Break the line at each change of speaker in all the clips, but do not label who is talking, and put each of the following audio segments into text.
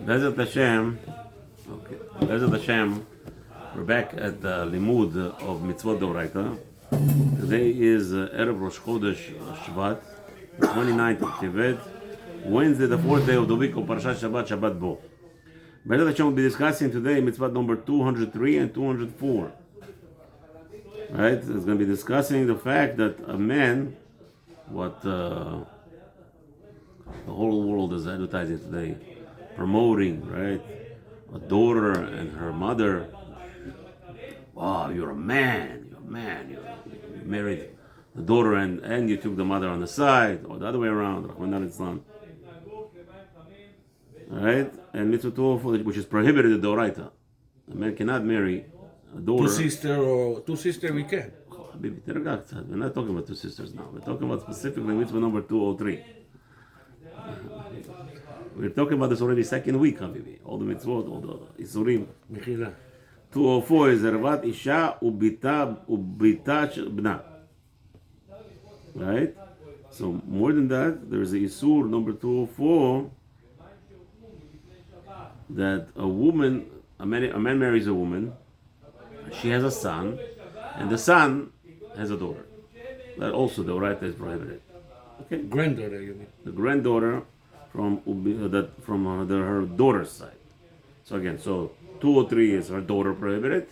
Bezat Hashem, okay. Bezat Hashem, we're back at the Limud of Mitzvoth Doraita. Today is Erev Rosh Chodesh Shvat, the 29th of Tevet, Wednesday, the 4th day of the week of Parashat Shabbat, Shabbat Bo. Bezat Hashem will be discussing today Mitzvot number 203 and 204. Right? It's going to be discussing the fact that a man, what the whole world is advertising today, promoting, right? A daughter and her mother. Wow, you're a man, you married the daughter and you took the mother on the side, or the other way around, Islam. Right? And Mitzvah 204, which is prohibited in the Doraita. A man cannot marry a daughter.
Two sisters we can.
We're not talking about two sisters now. We're talking about specifically Mitzvah number 203. We're talking about this already second week, Habibi. All the mitzvot, all the isurim. 204 is Ervat Isha Ubita Bna. Right? So more than that, there's a Isur number 204 that a man marries a woman, she has a son, and the son has a daughter. That also the right is prohibited. Okay?
Granddaughter, you mean?
The granddaughter from her daughter's side. So again, 203 is her daughter prohibited,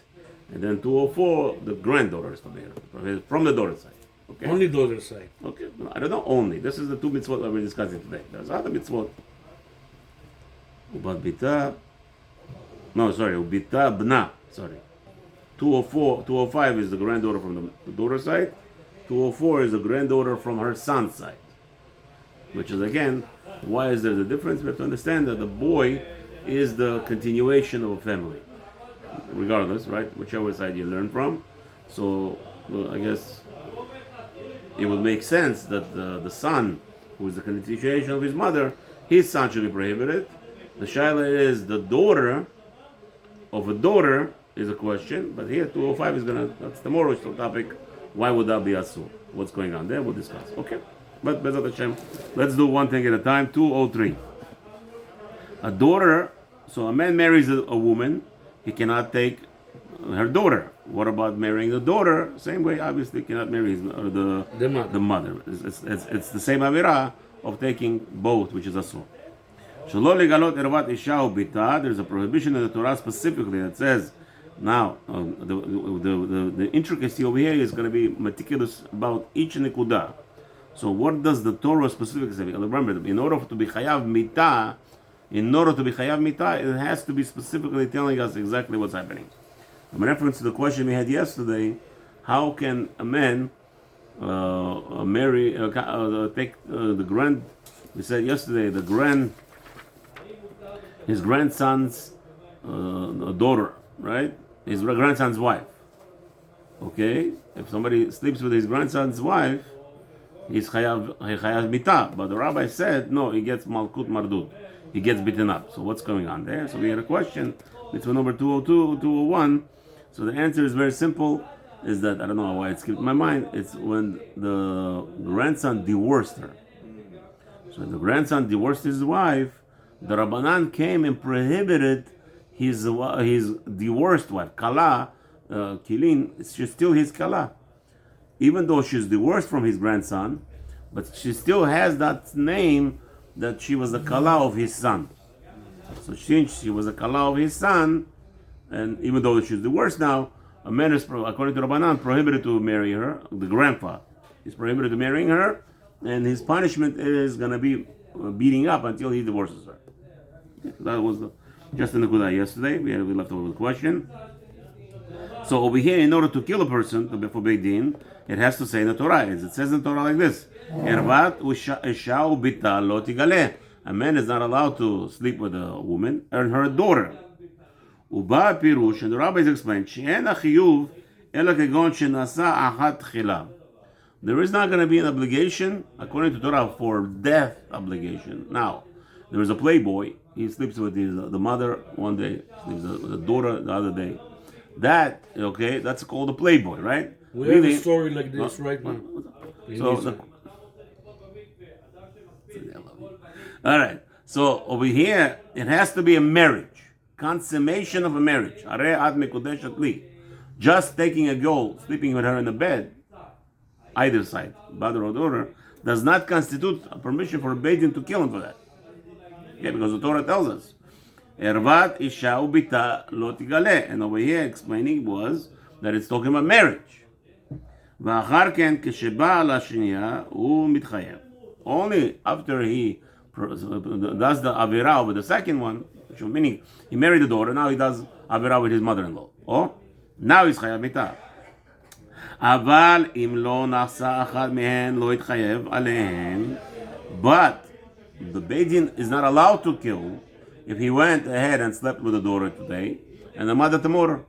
and then 204 the granddaughter is prohibited from the daughter's side. Okay.
Only daughter's side.
Okay, no, I don't know only. This is the two mitzvot that we're discussing today. There's other mitzvot. Ubita Bna. Sorry. 205 is the granddaughter from the daughter's side. 204 is the granddaughter from her son's side. Which is again, why is there the difference? We have to understand that the boy is the continuation of a family, regardless, right? Whichever side you learn from. So, well, I guess it would make sense that the son, who is the continuation of his mother, his son should be prohibited. The shaila is the daughter of a daughter is a question, but here 205 is that's the more topic. Why would that be asur? What's going on there? We'll discuss. Okay. But Bezat Hashem, let's do one thing at a time. 203. A daughter, so a man marries a woman, he cannot take her daughter. What about marrying the daughter? Same way, obviously, cannot marry the mother. It's the same avirah of taking both, which is asur. There's a prohibition in the Torah specifically that says, now, the intricacy over here is going to be meticulous about each nekudah. So what does the Torah specifically say? Remember, in order to be chayav mitah, it has to be specifically telling us exactly what's happening. In reference to the question we had yesterday, how can a man take the grand? We said yesterday his grandson's daughter, right? His grandson's wife. Okay, if somebody sleeps with his grandson's wife, he's chayav mitah. But the rabbi said, no, he gets malkut mardut. He gets beaten up. So what's going on there? So we had a question. Mitzvah number 202, 201. So the answer is very simple. Is that, I don't know why it skipped my mind. It's when the grandson divorced her. So the grandson divorced his wife. The Rabbanan came and prohibited his divorced wife, Kala, Kilin. She's still his Kala. Even though she's divorced from his grandson, but she still has that name that she was the Kala of his son. So since she was a Kala of his son, and even though she's divorced now, a man is, according to Rabbanan, prohibited to marry her. The grandfather is prohibited to marrying her, and his punishment is going to be beating up until he divorces her. That was just in the Kudah yesterday. We left over with a question. So over here, in order to kill a person, for Beit Din, it has to say in the Torah. It says in the Torah like this: Ervat isha ubita lo tigaleh. A man is not allowed to sleep with a woman and her daughter. Uba pirush, and the rabbis explained, she'en achiyuv ela kegon shenasa achat tchila. There is not going to be an obligation, according to Torah, for death obligation. Now, there is a playboy. He sleeps with the mother one day, sleeps with the daughter the other day. That's called a playboy, right?
We have a story like this right now.
All right. So over here, it has to be a marriage, consummation of a marriage. Harei at mekudeshet li. Just taking a girl, sleeping with her in the bed, either side, brother or daughter, does not constitute a permission for a Beit Din to kill him for that. Okay, because the Torah tells us, Ervat isha ubita lo tigale. And over here explaining was that it's talking about marriage. ואחר כן, כשבא על השנייה, הוא מתחייב. Only after he does the avera with the second one, meaning he married the daughter, now he does avera with his mother-in-law. Oh, now he's חייב מיתה. אבל אם לא נעשה אחד מהן, לא יתחייב עליהן. But the Beit Din is not allowed to kill if he went ahead and slept with the daughter today and the mother tomorrow.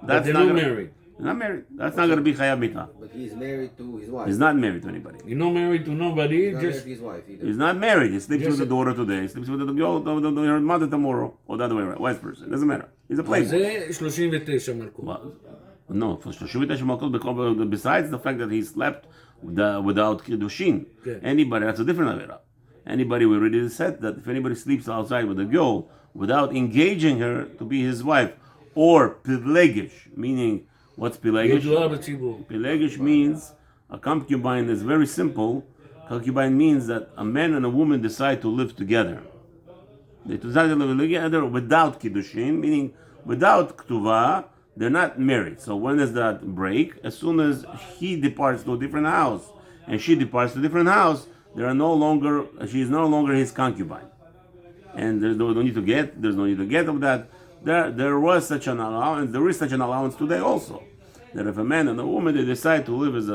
That's not married.
Not married. That's not going to be chayav mitah.
But he's married to his wife.
He's not married to anybody.
He's not married to nobody.
He's not
Just
married to his wife either.
He's not married. He sleeps with the
Just-
daughter today. He sleeps with the girl, her mother tomorrow, or the other way around. Vice versa. It doesn't matter. He's a
אז
playboy.
זה 39 מלכות.
Well, no, for Shuvita Shemakot, besides the fact that he slept without Kiddushin,
Yeah.
anybody, that's a different Avera. Anybody, we already said that if anybody sleeps outside with a girl without engaging her to be his wife, or Pilegish, meaning, what's Pilegish?
ידועה בציבור.
Pilegish means a concubine is very simple. Concubine means that a man and a woman decide to live together. They decide to live together without Kiddushin, meaning without Ktuvah, they're not married. So when does that break? As soon as he departs to a different house and she departs to a different house, she is no longer his concubine. And there's no need to get of that. There was such an allowance. There is such an allowance today also, that if a man and a woman they decide to live as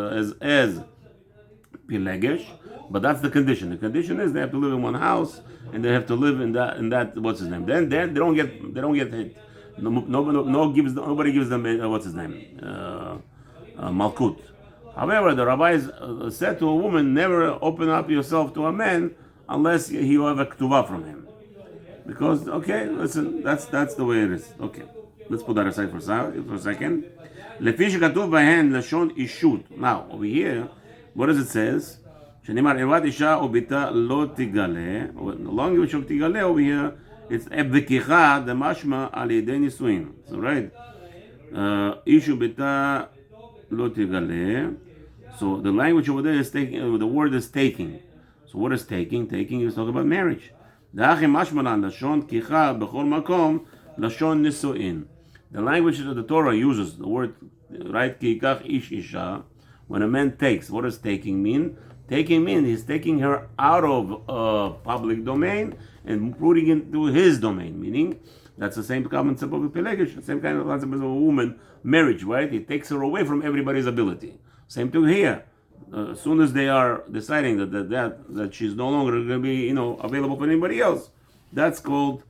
pilegesh, but that's the condition. The condition is they have to live in one house and they have to live in that what's his name. Then they don't get hit. Nobody gives them what's his name, malkut. However, the rabbis said to a woman, never open up yourself to a man unless you have a ktuvah from him. Because, okay, listen, that's the way it is. Okay, let's put that aside for a second. לפי שכתוב בהן לשון אישות. Now, over here, what does it says? שנאמר, עבד אישה וביתה לא תגלה. The language of תגלה over here, it's בקיחה דמשמע על ידי נישואין. So, right? איש וביתה לא תגלה. So, the language over there is taking, the word is taking. So, what is taking? Taking is talking about marriage. דאחי משמע לן לשון קיחה בכל מקום לשון נישואין. The language that the Torah uses, the word, right, ki yikach ish isha, when a man takes, what does taking mean? Taking means he's taking her out of public domain and putting into his domain, meaning that's the same concept of a pelegish, the same kind of concept of a woman marriage, right? He takes her away from everybody's ability. Same thing here. As soon as they are deciding that she's no longer going to be, available for anybody else, that's called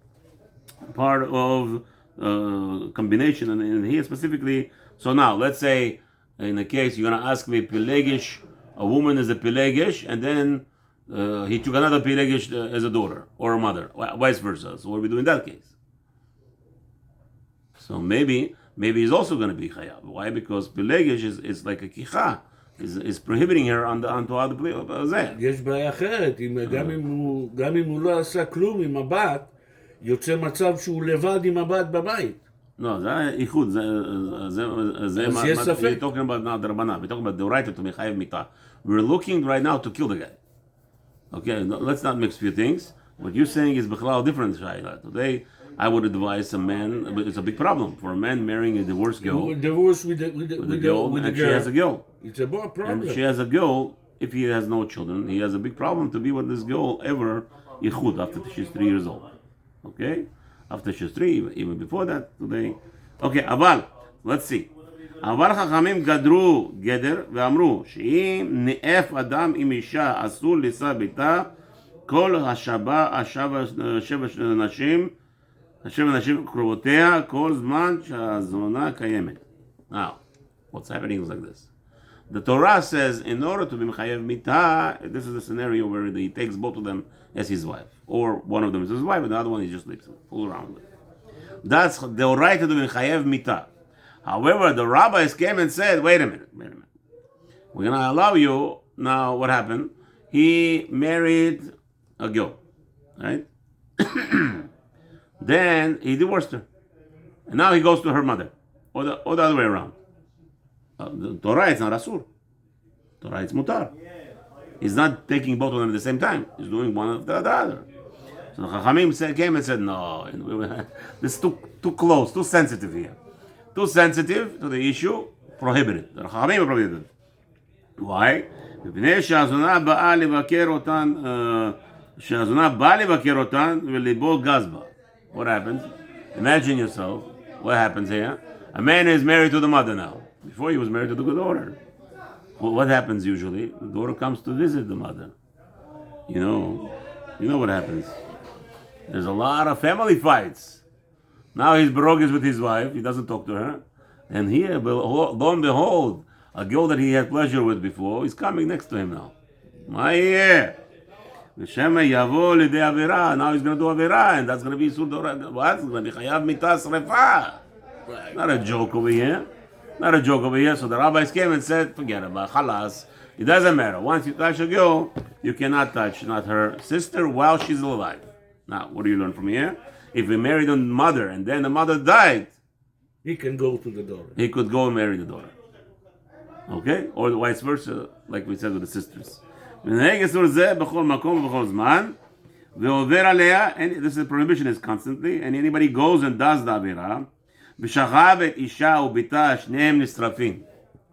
part of combination, and here specifically. So now, let's say in the case you're going to ask me pelegish, a woman is a pelegish, and then he took another pelegish as a daughter or a mother, vice versa. So what do we do in that case? So maybe he's also going to be chayav. Why? Because pelegish is like a kicha, is prohibiting her onto other players.
יש בעיה אחרת, גם אם הוא לא עשה כלום עם הבת, יוצא מצב שהוא לבד עם הבת בבית.
No, זה איחוד, זה מה we're talking about now, the Rabbanah. We're talking about the right to Mechayev Mitah. We're looking right now to kill the guy. Okay, let's not mix few things. What you're saying is Bechlal different, Shayla. Today, I would advise a man, but it's a big problem for a man marrying a divorced girl.
Divorce with the girl.
She has a girl.
It's a big problem.
And she has a girl, if he has no children, he has a big problem to be with this girl ever, Yichud, after she's 3 years old. Okay? After she's 3, even before that, today. Okay, אבל, let's see. אבל חכמים גדרו גדר ואמרו שאם נאף אדם עם אישה אסור לישא ביתה כל שבע נשים קרובותיה כל זמן שהזונה קיימת. Now, what's happening is like this. The Torah says in order to be mechayev mitah, this is a scenario where he takes both of them as his wife, or one of them is his wife and the other one he just sleeps fool around with. That's the right to be mechayev mitah. However, the rabbis came and said, wait a minute. We're going to allow you, now what happened? He married a girl, right? Then he divorced her. And now he goes to her mother. Or the other way around. The Torah, it's not Asur. Torah, it's Mutar. He's not taking both of them at the same time. He's doing one after the other. So the Chachamim came and said, no, this is too close, too sensitive here. Too sensitive to the issue, prohibited. The Chachamim are prohibited. Why? מפני שהזונה באה לבקר אותן וליבו גז בה. What happens? Imagine yourself, what happens here? A man is married to the mother now. Before he was married to the daughter. Well, what happens usually? The daughter comes to visit the mother. You know what happens. There's a lot of family fights. Now he's beroges with his wife, he doesn't talk to her. And here, lo and behold, a girl that he had pleasure with before is coming next to him now. Now he's going to do Avera, and that's going to be Isur. What? It's going to be Chayav Mitah Srefa. Not a joke over here. Not a joke over here. So the rabbis came and said, forget about Chalas. It doesn't matter. Once you touch a girl, you cannot touch not her sister while she's alive. Now, what do you learn from here? If he married a mother and then the mother died,
he can go to the daughter.
He could go and marry the daughter. Okay? Or vice versa, like we said with the sisters. And this is prohibition is constantly, and anybody goes and does the Avera,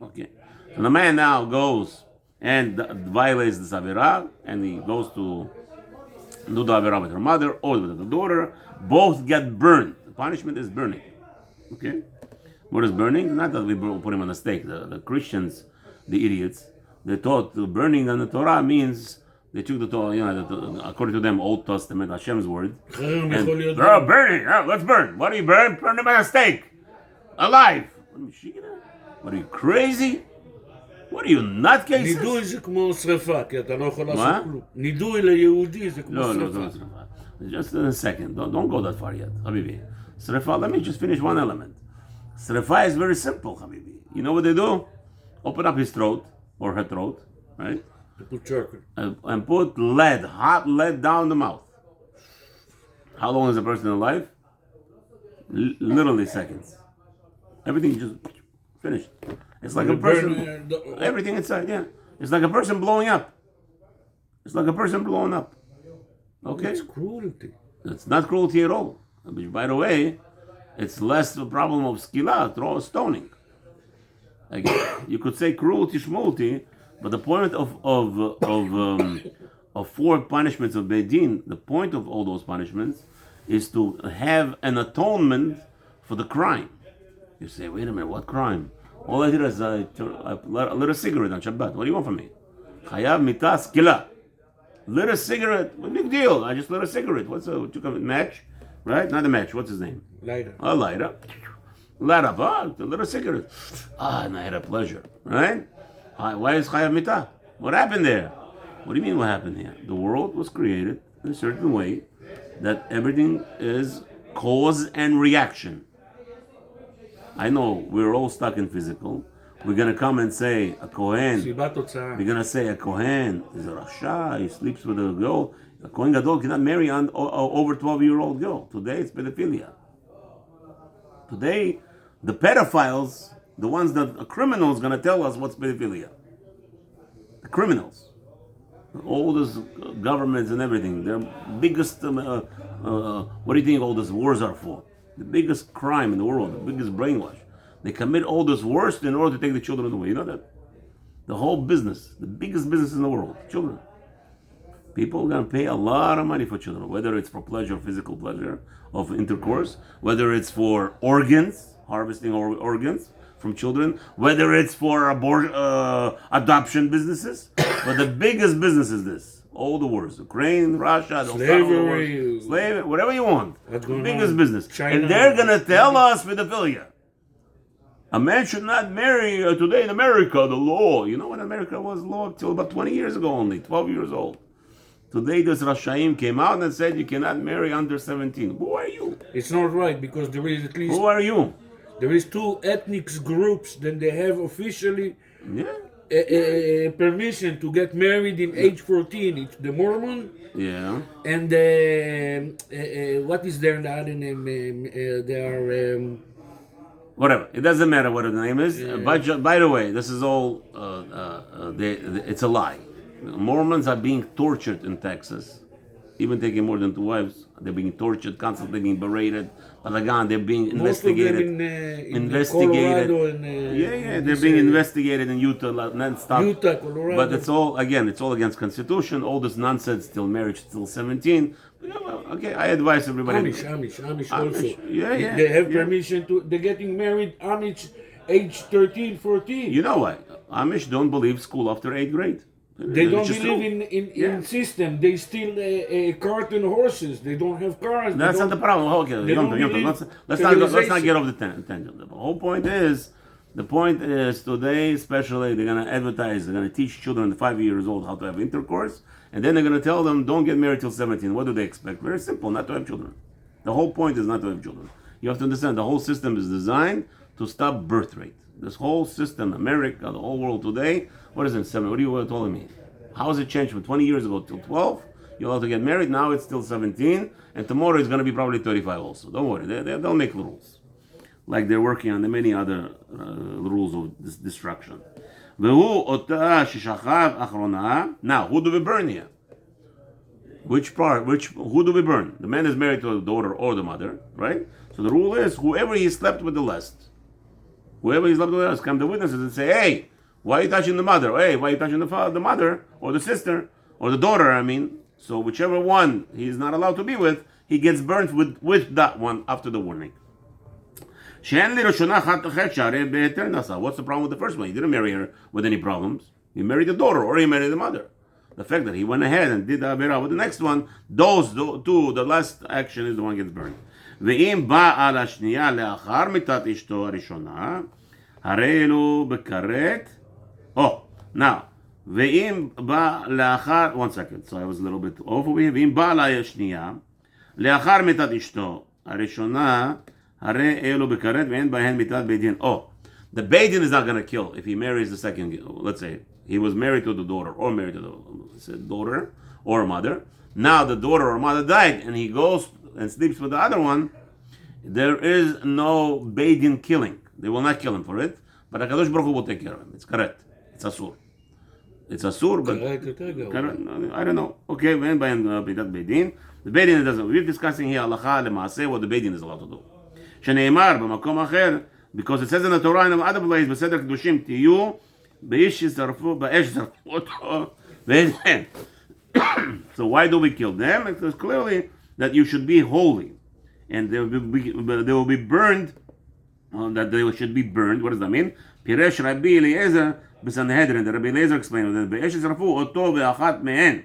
okay. So the man now goes and violates this Avera, and he goes to do the Avera with her mother or with the daughter. Both get burned. The punishment is burning. Okay? What is burning? Not that we put him on a stake. The Christians, the idiots, they thought the burning on the Torah means they took the Torah, according to them, Old Testament, Hashem's word. And they're burning. Let's burn. What do you burn? Burn them on a stake. Alive. What are you, crazy? What are you, nutcases?
נידוי זה כמו שריפה, כי אתה לא יכול לעשות כלום. נידוי ליהודי זה כמו שריפה.
Just in a second. Don't go that far yet, Habibi. Srefa, let me just finish one element. Srefa is very simple, Habibi. You know what they do? Open up his throat, or her throat, right?
They put charcoal.
And put lead, hot lead down the mouth. How long is a person alive? Literally seconds. Everything just finished. It's like a person, everything inside, yeah. It's like a person blowing up. It's like a person blowing up. Okay?
It's cruelty.
It's not cruelty at all. Which, by the way, it's less a problem of skila, stoning. Again, you could say cruelty, shmulti, but the point of four punishments of Beidin, the point of all those punishments is to have an atonement for the crime. You say, wait a minute, what crime? All I did is I lit a cigarette on Shabbat. What do you want from me? Chayav mitah skila. Lit a cigarette. What big deal? I just lit a cigarette. Took a match, right? Not a match. What's his name?
Lighter.
A lighter. Light up. Lit a cigarette. And I had a pleasure, right? Why is Chayav mitah? What happened there? What do you mean what happened here? The world was created in a certain way that everything is cause and reaction. I know we're all stuck in physical. We're going to come and say a Kohen. We're going to say a Kohen is a Rasha. He sleeps with a girl. A Kohen Gadol cannot marry an over 12-year-old girl. Today it's pedophilia. Today, the pedophiles, the ones that are criminals, going to tell us what's pedophilia. The criminals. All those governments and everything. Their biggest, what do you think all these wars are for? The biggest crime in the world, the biggest brainwash. They commit all this worst in order to take the children away. You know that? The whole business, the biggest business in the world, children. People are going to pay a lot of money for children, whether it's for pleasure, physical pleasure of intercourse, whether it's for organs, harvesting organs from children, whether it's for adoption businesses. But the biggest business is this. All the wars, Ukraine, Russia, slavery, whatever you want. The biggest business. China. And they're going to tell us pedophilia. A man should not marry today in America, the law. You know when America was law till about 20 years ago only, 12 years old. Today this Rashaim came out and said you cannot marry under 17. Who are you?
It's not right because there is at least...
Who are you?
There is two ethnic groups that they have officially permission to get married in age 14. It's the Mormon.
Yeah.
And what is their other name? They are
Whatever. It doesn't matter what the name is. But by the way, this is all. It's a lie. Mormons are being tortured in Texas, even taking more than 2 wives. They're being tortured, constantly being berated. But again, they're being investigated.
investigated. Colorado and
they're being investigated in Utah non-stop.
Utah, Colorado.
But it's all against Constitution. All this nonsense, till marriage till 17. Yeah, well, okay, I advise everybody.
Amish also.
Yeah.
They have permission to. They're getting married Amish age 13, 14.
You know what? Amish don't believe school after 8th grade.
They don't
It's just
believe
true.
in system. They steal cart and horses. They don't have cars.
That's not the problem. Okay,
they don't believe
let's not get off the tangent. The whole point is, today, especially, they're gonna advertise. They're gonna teach children 5 years old how to have intercourse, and then they're gonna tell them don't get married till 17. What do they expect? Very simple, not to have children. The whole point is not to have children. You have to understand the whole system is designed to stop birth rate. This whole system, America, the whole world today. What is it, 7? What are you telling me? How has it changed from 20 years ago till 12? You're allowed to get married. Now it's still 17. And tomorrow it's going to be probably 35 also. Don't worry. They'll make rules. Like they're working on the many other rules of this destruction. Now, who do we burn here? Which part? Who do we burn? The man is married to the daughter or the mother, right? So the rule is whoever he slept with the last. Whoever he slept with the last, come the witnesses and say, hey, why are you touching the mother? Hey, why are you touching the mother or the sister or the daughter? I mean, so whichever one he's not allowed to be with, he gets burnt with that one after the warning. What's the problem with the first one? He didn't marry her with any problems. He married the daughter or he married the mother. The fact that he went ahead and did the Avera with the next one, those two, the last action is the one gets burned. ואם בא על השנייה לאחר מיתת אשתו הראשונה, הרי אלו בכרת. Now, ואם בא לאחר, 1 second, so I was a little bit off over here, ואם בא על השנייה, לאחר מיתת אשתו הראשונה, הרי אלו בכרת ואין בהן מיתת בית דין. The beit din is not going to kill if he marries the second, let's say, he was married to the daughter or married to the daughter or mother. Now the daughter or mother died and he goes and sleeps with the other one. There is no beit din killing. They will not kill him for it. But HaKadosh Baruch Hu will take care of him. It's correct. It's asur. It's asur, but I don't know. Okay, when by Beit Din, the Beit Din doesn't. We're discussing here halacha lemaaseh what the Beit Din is allowed to do. Sheneimar b'makom acher, because it says in the Torah in other place, b'seder kedushim tiyu b'ish yisarfu ba'esh yisarfu. So why do we kill them? Because clearly that you should be holy, and they will be burned. That they should be burned. What does that mean? Piresh Rabbi Eliezer b'Sanhedrin. The Rabbi Eliezer explained that b'esh yisrafu oto ve'achat mehen.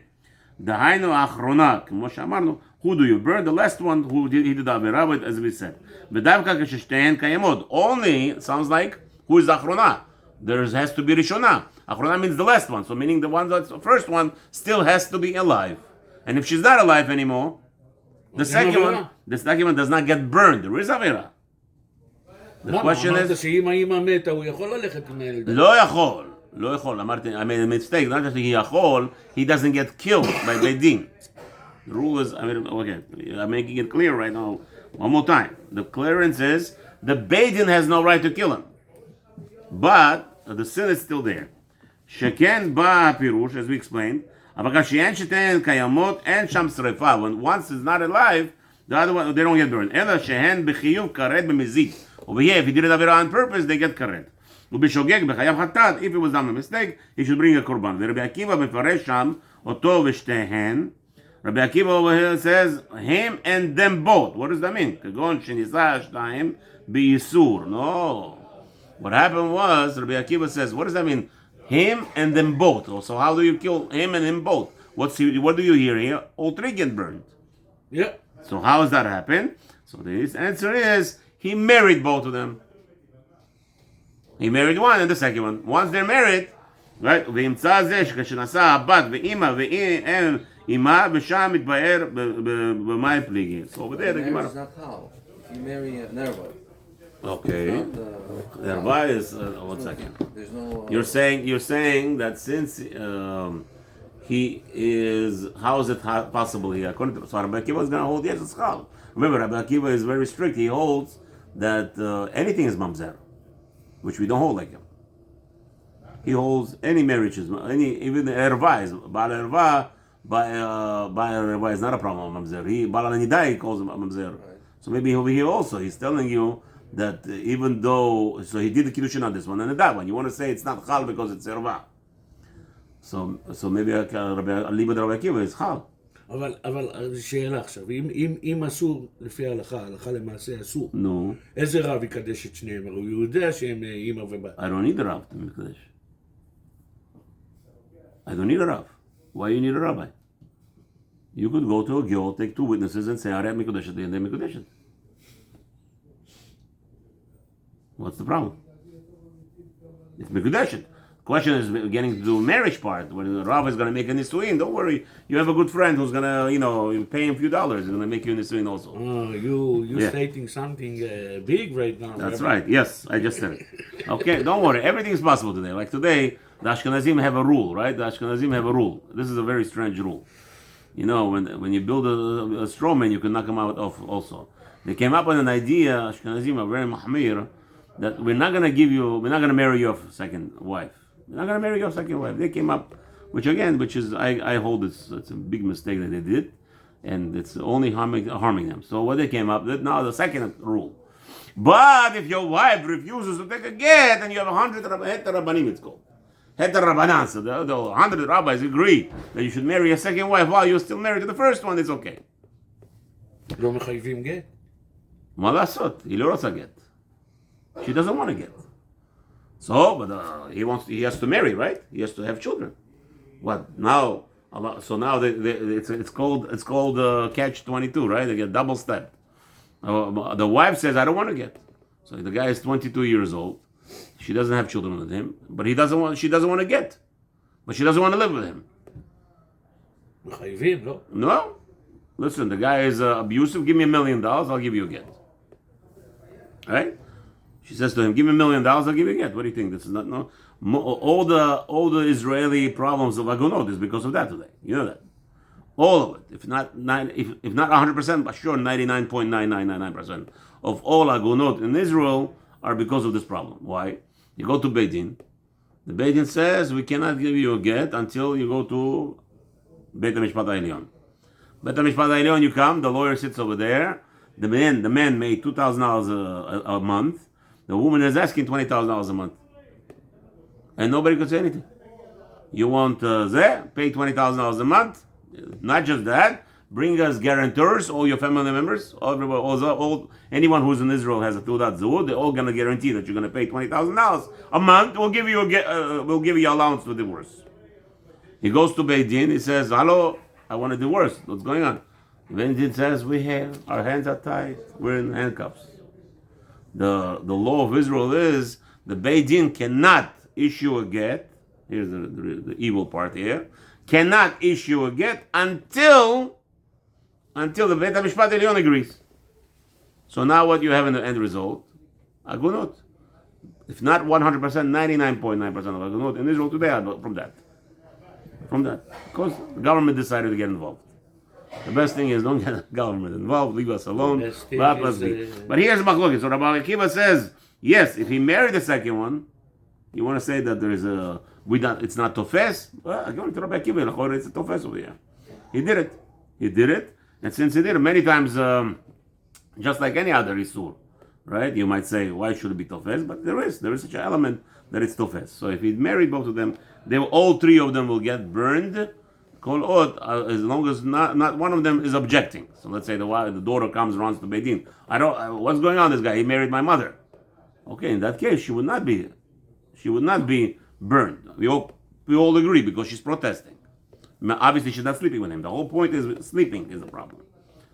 Dahainu achrona. K'mo she'amarnu. Who do you burn? The last one who he did the avera with, as we said. B'davka k'sheshtehen kayamod. Only sounds like who is the achrona? There has to be rishona. Achrona means the last one. So meaning the one that's the first one still has to be alive. And if she's not alive anymore, the second one does not get burned. There is avera. The question is,
שאם האמא מתה, הוא יכול ללכת עם הילדה.
לא יכול, אמרתי, I made a mistake, not just he יכול, he doesn't get killed by Beit Din. The rule is, okay, I'm making it clear right now, one more time. The clearance is, the Beit Din has no right to kill him. But, the sin is still there. שכן בא הפירוש, as we explained, אבל כשאין שתיהן קיימות, אין שם שריפה. When once is not alive, the other one, they don't get burned. אלא שהן בחיוב כרת במזיד. Over here, if he did it on purpose, they get karet. ובשוגג בחייב חטאת, if it was done by mistake, he should bring a korban. ורבי עקיבא מפרש שם, אותו ושתיהן. רבי עקיבא over here says, him and them both. What does that mean? כגון שנישא השתיים בייסור. No. What happened was, Rabbi Akiva says, what does that mean? Him and them both. So how do you kill him and him both? What do you hear here? All three get burned.
Yeah.
So how does that happen? So the answer is, he married both of them. He married one and the second one. Once they're married, right? וימצא זה שכשנשא הבת ואימא ואימא ושם מתבאר במים פליגי. So over there, the
Marriage
Gemara.
is not how. If you marry an Arab,
Okay.
Not,
The Erva is 1 second.
there's no.
You're saying that since he is, how is it possible here? According to so Rabbi Akiva is going to hold yes, it's chal. Remember, Rabbi Akiva is very strict. He holds that anything is mamzer, which we don't hold like him. He holds any marriages, even the erva is bal erva. Bal erva is not a problem of mamzer. He bal nidai calls him mamzer. So maybe over here also he's telling you that even though so he did the kiddushin on this one and that one, you want to say it's not chal because it's erva. So maybe הלימוד רבי עקיבא is חל.
אבל שאלה עכשיו, אם אסור לפי ההלכה, הלכה למעשה אסור,
נו.
איזה רב יקדש את שניהם? הרי הוא יודע שהם אימא ובת.
I don't need a רב to מקדש. I don't need a רב. Why you need a rabbi? You could go to a gil, take 2 witnesses and say, הרי מקודשת and they מקודשת. What's the problem? It's מקודשת. Question is getting to the marriage part. When the Rav is going to make a nisuin, don't worry. You have a good friend who's going to, pay him a few dollars. He's going to make you a nisuin also.
Oh, you're stating something big right now.
That's right. Yes, I just said it. Okay, don't worry. Everything is possible today. Like today, the Ashkenazim have a rule, right? The Ashkenazim have a rule. This is a very strange rule. When you build a straw man, you can knock him out off also. They came up with an idea, Ashkenazim are very mahmir, that we're not going to marry your second wife. We're not going to marry your second wife. They came up, which is, I hold it's a big mistake that they did, and it's only harming them. So what they came up with, now the second rule. But if your wife refuses to take a get, and you have 100 rabbanim, it's called. Heter rabbanan, so the 100 rabbis agree that you should marry a second wife while you're still married to the first one, it's okay.
לא מחייבים גט?
מה לעשות? היא לא רוצה גט. She doesn't want to get. So, but he has to marry, right? He has to have children. What now? So now it's called catch-22, right? They get double stepped. The wife says, "I don't want to get." So the guy is 22 years old. She doesn't have children with him, but she doesn't want to get, but she doesn't want to live with him.
מחייבים, לא?
No. Listen, the guy is abusive. Give me $1 million. I'll give you a get. Right? She says to him, "Give me $1 million, I'll give you a get." What do you think? This is not no. All the Israeli problems of agunot is because of that today. You know that. All of it. If not 100%, but sure 99.9999% of all agunot in Israel are because of this problem. Why? You go to Beit Din. The Beit Din says we cannot give you a get until you go to Beit HaMishpat HaElyon. Beit HaMishpat HaElyon, you come. The lawyer sits over there. The man made $2,000 a month. The woman is asking $20,000 a month. And nobody could say anything. You want pay $20,000 a month? Not just that, bring us guarantors, all your family members, anyone who's in Israel has a Teudat Zehut, they're all going to guarantee that you're going to pay $20,000 a month. We'll give you allowance to divorce. He goes to Beit Din, he says, "Hello, I want a divorce. What's going on?" Beit Din says, our hands are tied, we're in handcuffs. The law of Israel is the Beit Din cannot issue a get. Here's the evil part here. Cannot issue a get until the Beit HaMishpat Elyon agrees. So now what you have in the end result? Agunot. If not 100%, 99.9% of agunot in Israel today are from that. Because the government decided to get involved. The best thing is don't get the government involved, leave us alone. But here's Machlokes. So Rabbi Akiva says, yes, if he married the second one, you want to say that there is it's not tofes? Well, according to Rabbi Akiva, it's a tofes over here. He did it. And since he did it many times, just like any other isur, right? You might say, why should it be tofes? But there is such an element that it's tofes. So if he married both of them, all 3 of them will get burned. Kol od, as long as not one of them is objecting. So let's say the daughter runs to Beit Din. What's going on? This guy, he married my mother. Okay, in that case, she would not be burned. We all agree because she's protesting. Obviously, she's not sleeping with him. The whole point is sleeping is the problem.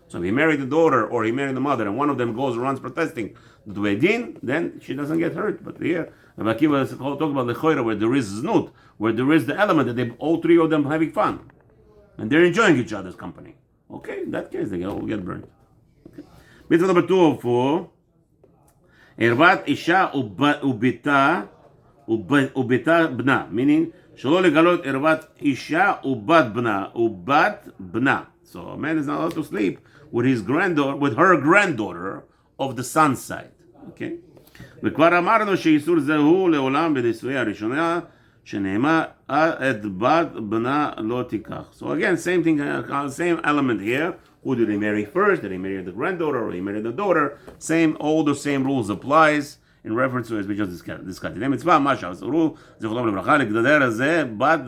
So if he married the daughter or he married the mother, and one of them goes and runs protesting to Beit Din, then she doesn't get hurt. But here, Rabbi Akiva talk about lechoira, where there is znut, where there is the element that all 3 of them having fun. And they're enjoying each other's company. Okay, in that case, they all get burned. Okay. Mitzvah number 204 ערוות אישה וביתה בנה, meaning שלא לגלות ערוות אישה ובת בנה. So a man is not allowed to sleep with her granddaughter of the son's side. Okay? וכבר אמרנו שאיסור זה הוא לעולם בנישואי הראשונה, שנאמר את בת בנה לא תיקח. So again, same thing, same element here. Who did he marry first? Did he marry the granddaughter or he married the daughter? All the same rules applies in reference to as we just discussed. דיני מצווה, מה שאסרו, זכרונו לברכה, לגדל הזה בת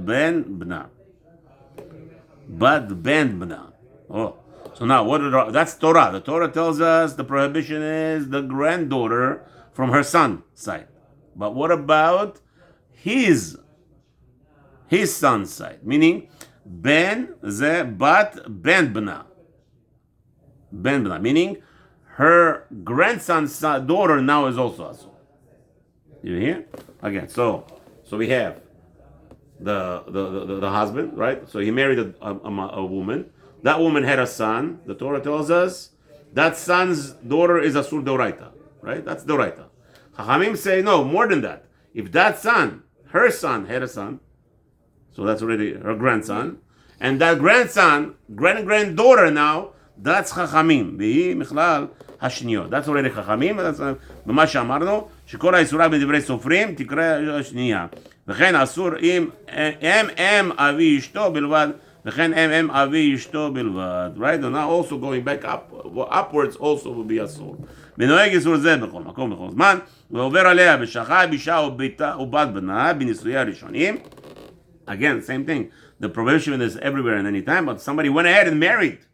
בן בנה. בת בן בנה. Oh. So now, that's Torah. The Torah tells us the prohibition is the granddaughter from her son's side. But what about his son's side? Meaning, ben ze bat ben bna. Ben bna. Meaning, her grandson's daughter now is also asur. You hear? Again, so we have the husband, right? So he married a woman. That woman had a son. The Torah tells us that son's daughter is asur doraita, right? That's doraita. Chachamim say no, more than that. If that son, her son, had a son, so that's already her grandson, and that grandson, granddaughter now, that's Chachamim. V'hi michlal השניות. That's already חכמים, במה שאמרנו, שכל האיסורה בדברי סופרים תקרא השנייה. וכן אסור אם אבי אשתו בלבד, וכן אם אבי אשתו בלבד. Right? And now also going back upwards also will be אסור. ונוהג איסור זה בכל מקום, בכל זמן, ועובר עליה ושחי בישה ובת בנה בנישואי הראשונים. Again, same thing. The prohibition is everywhere and any time, but somebody went ahead and married.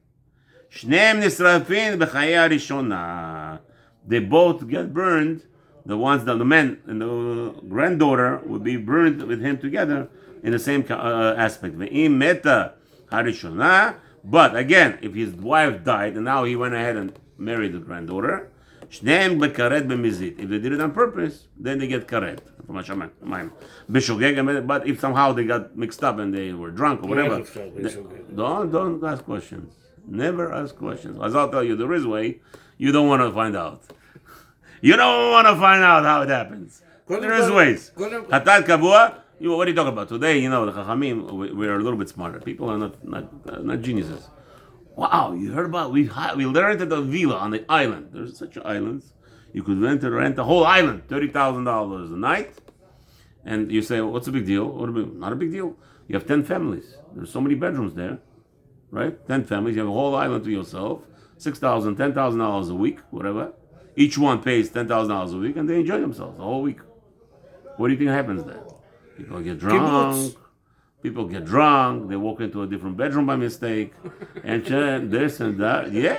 שניהם נשרפים בחיי הראשונה. They both get burned. The men and the granddaughter would be burned with him together in the same aspect. ואם מתה הראשונה, but again, if his wife died and now he went ahead and married the granddaughter, שניהם בכרת במזיד. If they did it on purpose, then they get כרת. בשוגג, but if somehow they got mixed up and they were drunk or whatever, don't ask questions. Never ask questions. As I'll tell you, there is a way. You don't want to find out. You don't want to find out how it happens. There is ways. Hatat kavua. What are you talking about today? The Chachamim. We are a little bit smarter. People are not geniuses. Wow, you heard about? We rented a villa on the island. There's such islands. You could rent a whole island, $30,000 a night. And you say, what's the big deal? Not a big deal. You have 10 families. There's so many bedrooms there. Right? 10 families, you have a whole island to yourself, $6,000, $10,000 a week, whatever. Each one pays $10,000 a week and they enjoy themselves the whole week. What do you think happens there? People get drunk, they walk into a different bedroom by mistake, and this and that. Yeah.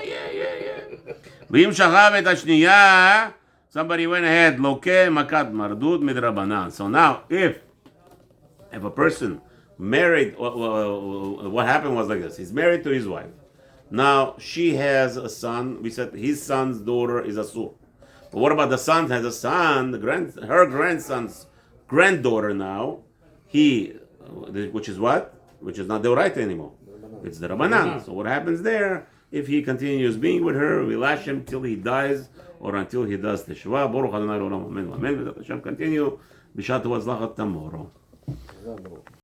ואם שכב את השנייה, somebody went ahead, לוקה מכת מרדות מדרבנן. So now, if a person married, what happened was like this. He's married to his wife. Now, she has a son. We said his son's daughter is asur. But what about the son has a son, her grandson's granddaughter now, which is what? Which is not the right anymore. It's the Rabbanan. So what happens there, if he continues being with her, we lash him till he dies or until he does teshuvah. Baruch Adonai Olam Amen. Amen. Hashem continue. B'shatu v'tzlachat tomorrow.